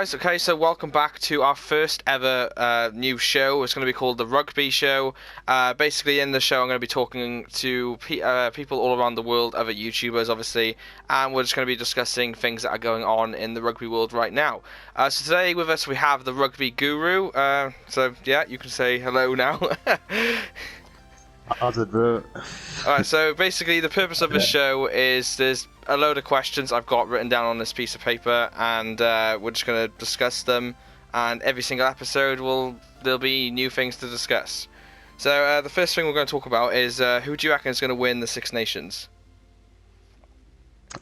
guys, okay, so welcome back to our first ever new show. It's going to be called the Rugby Show. Basically in the show I'm going to be talking to people all around the world, other YouTubers obviously, and we're just going to be discussing things that are going on in the rugby world right now. So today with us we have the Rugby Guru, so yeah, you can say hello now. How's it, bro? Alright, so basically the purpose of the show is there's a load of questions I've got written down on this piece of paper, and we're just going to discuss them, and every single episode there'll be new things to discuss. So the first thing we're going to talk about is who do you reckon is going to win the Six Nations?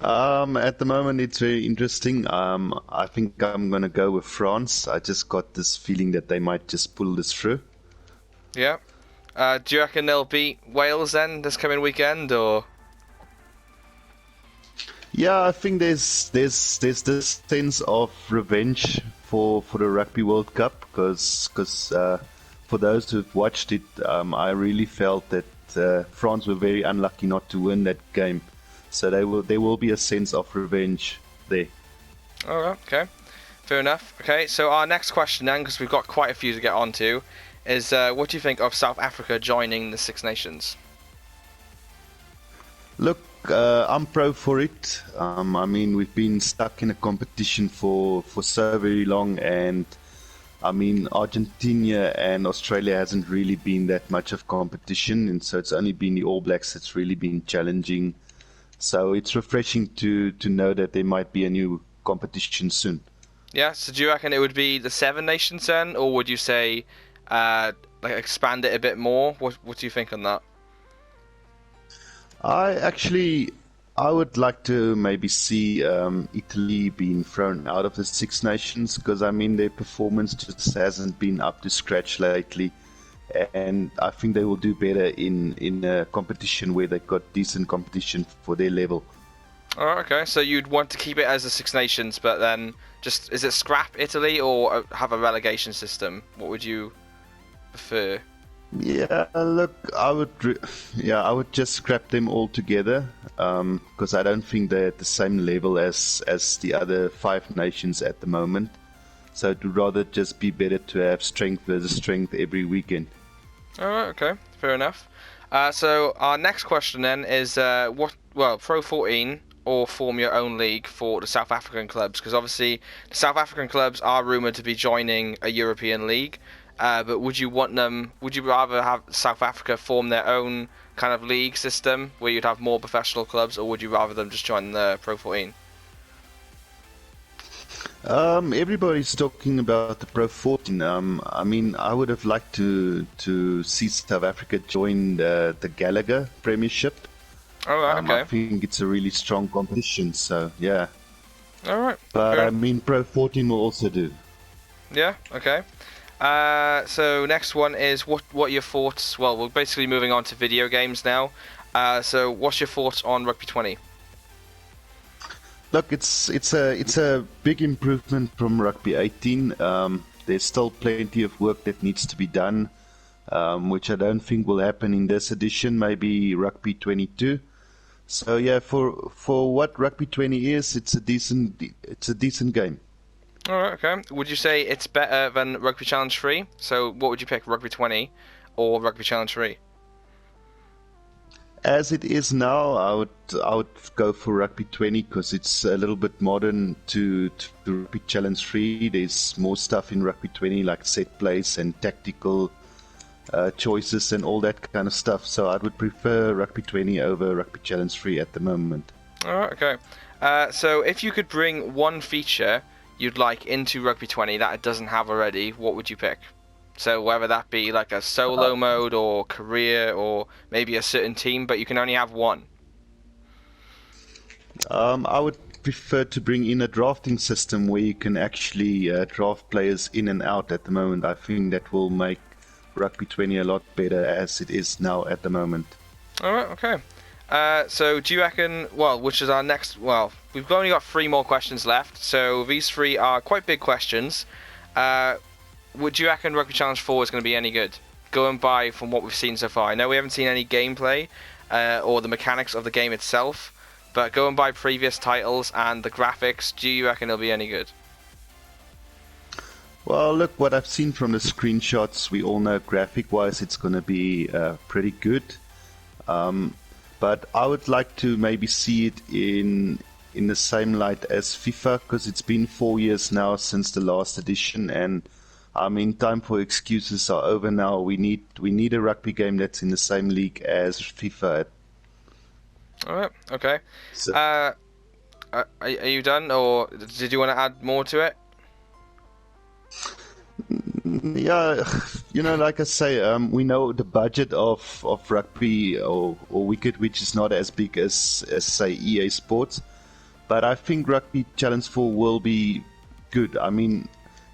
At the moment it's very interesting. I think I'm gonna go with France. I just got this feeling that they might just pull this through. Yeah. Do you reckon they'll beat Wales then this coming weekend, or? Yeah, I think there's this sense of revenge for the Rugby World Cup because for those who've watched it, I really felt that France were very unlucky not to win that game. So there will be a sense of revenge there. Alright, okay. Fair enough. Okay, so our next question then, because we've got quite a few to get onto, is what do you think of South Africa joining the Six Nations? Look, I'm pro for it. I mean, we've been stuck in a competition for so very long, and I mean, Argentina and Australia hasn't really been that much of competition, and so it's only been the All Blacks that's really been challenging. So it's refreshing to know that there might be a new competition soon. Yeah, so do you reckon it would be the Seven Nations then, or would you say like expand it a bit more? What do you think on that? I would like to maybe see Italy being thrown out of the Six Nations because I mean their performance just hasn't been up to scratch lately, and I think they will do better in a competition where they've got decent competition for their level. Oh, okay, so you'd want to keep it as the Six Nations, but then is it scrap Italy or have a relegation system? What would you prefer? Yeah, look, I would just scrap them all together because I don't think they're at the same level as the other five nations at the moment. So it would rather just be better to have strength versus strength every weekend. Alright, okay, fair enough. So our next question then is Pro 14 or form your own league for the South African clubs? Because obviously the South African clubs are rumoured to be joining a European league. But would you rather have South Africa form their own kind of league system where you'd have more professional clubs, or would you rather them just join the Pro 14? Everybody's talking about the Pro 14. I mean, I would have liked to see South Africa join the Gallagher Premiership. Alright, okay. I think it's a really strong competition, so yeah. Alright. But I mean, Pro 14 will also do. Yeah, okay. So next one is what are your thoughts? Well, we're basically moving on to video games now. So what's your thoughts on Rugby 20? Look, it's a big improvement from Rugby 18. There's still plenty of work that needs to be done, which I don't think will happen in this edition. Maybe Rugby 22. So yeah, for what Rugby 20 is, it's a decent game. Alright, okay. Would you say it's better than Rugby Challenge 3? So what would you pick, Rugby 20 or Rugby Challenge 3? As it is now, I would go for Rugby 20 because it's a little bit modern to Rugby Challenge 3. There's more stuff in Rugby 20 like set plays and tactical choices and all that kind of stuff. So I would prefer Rugby 20 over Rugby Challenge 3 at the moment. Alright, okay. So if you could bring one feature you'd like into Rugby 20 that it doesn't have already, what would you pick? So whether that be like a solo mode or career or maybe a certain team, but you can only have one. I would prefer to bring in a drafting system where you can actually draft players in and out at the moment. I think that will make Rugby 20 a lot better as it is now at the moment. Alright, okay. So do you reckon, which is our next, we've only got 3 more questions left, so these 3 are quite big questions. Would you reckon Rugby Challenge 4 is going to be any good? Going by from what we've seen so far. I know we haven't seen any gameplay or the mechanics of the game itself, but going by previous titles and the graphics, do you reckon it'll be any good? Well, look, what I've seen from the screenshots, we all know graphic-wise it's going to be pretty good. But I would like to maybe see it in the same light as FIFA, because it's been 4 years now since the last edition, and I mean, time for excuses are over now. We need a rugby game that's in the same league as FIFA. All right. Okay. So, Are you done, or did you want to add more to it? yeah, like I say, we know the budget of rugby or wicket, which is not as big as say EA Sports, but I think Rugby Challenge 4 will be good. I mean,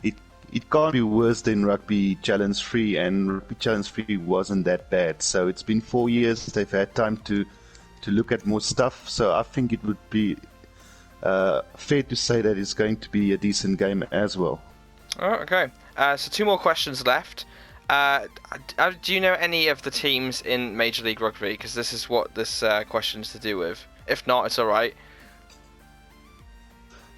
it can't be worse than Rugby Challenge 3, and Rugby Challenge 3 wasn't that bad. So it's been 4 years; they've had time to look at more stuff. So I think it would be fair to say that it's going to be a decent game as well. Oh, okay. So 2 more questions left. Do you know any of the teams in Major League Rugby? Because this is what this question's to do with. If not, it's all right.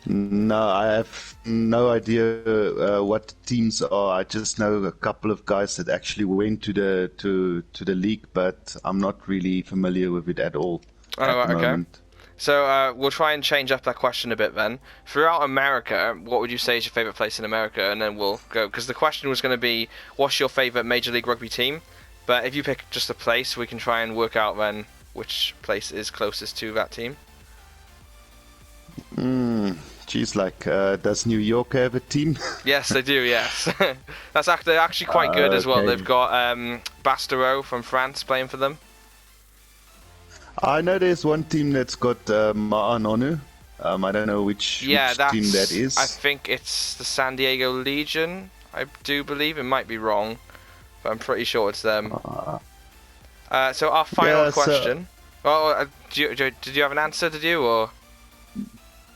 No, I have no idea what the teams are. I just know a couple of guys that actually went to the league, but I'm not really familiar with it at all at the moment. So we'll try and change up that question a bit then. Throughout America, what would you say is your favourite place in America? And then we'll go, because the question was going to be, what's your favourite Major League Rugby team? But if you pick just a place, we can try and work out then which place is closest to that team. Geez, does New York have a team? Yes, they do, yes. They're actually quite good as well. They've got Bastereau from France playing for them. I know there's one team that's got Ma'anonu. I don't know which team that is. I think it's the San Diego Legion, I do believe. It might be wrong, but I'm pretty sure it's them. So our final question. Did you have an answer, did you? Or?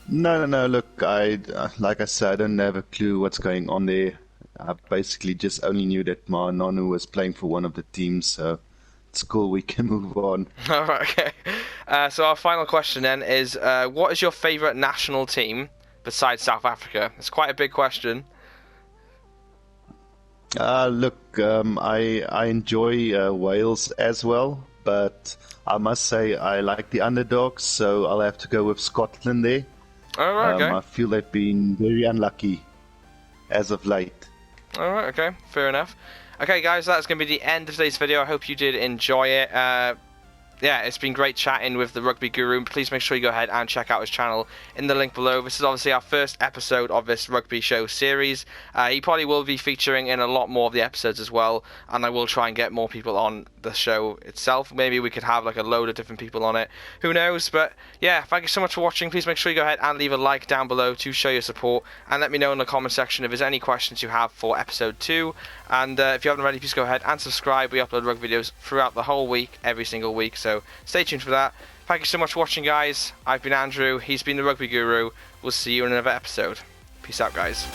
No. Look, like I said, I don't have a clue what's going on there. I basically just only knew that Ma'anonu was playing for one of the teams, so it's cool, we can move on. Alright, okay. So our final question then is, what is your favourite national team besides South Africa? It's quite a big question. Look, I enjoy Wales as well, but I must say I like the underdogs, so I'll have to go with Scotland there. Alright, okay. I feel they've been very unlucky as of late. Alright, okay, fair enough. Okay guys, that's going to be the end of today's video. I hope you did enjoy it. Yeah, it's been great chatting with the Rugby Guru. Please make sure you go ahead and check out his channel in the link below. This is obviously our first episode of this rugby show series. He probably will be featuring in a lot more of the episodes as well, and I will try and get more people on the show itself. Maybe we could have like a load of different people on it. Who knows? But yeah, thank you so much for watching. Please make sure you go ahead and leave a like down below to show your support, and let me know in the comment section if there's any questions you have for episode 2. And if you haven't already, please go ahead and subscribe. We upload rugby videos throughout the whole week, every single week, so stay tuned for that. Thank you so much for watching, guys. I've been Andrew, he's been the Rugby Guru. We'll see you in another episode. Peace out, guys.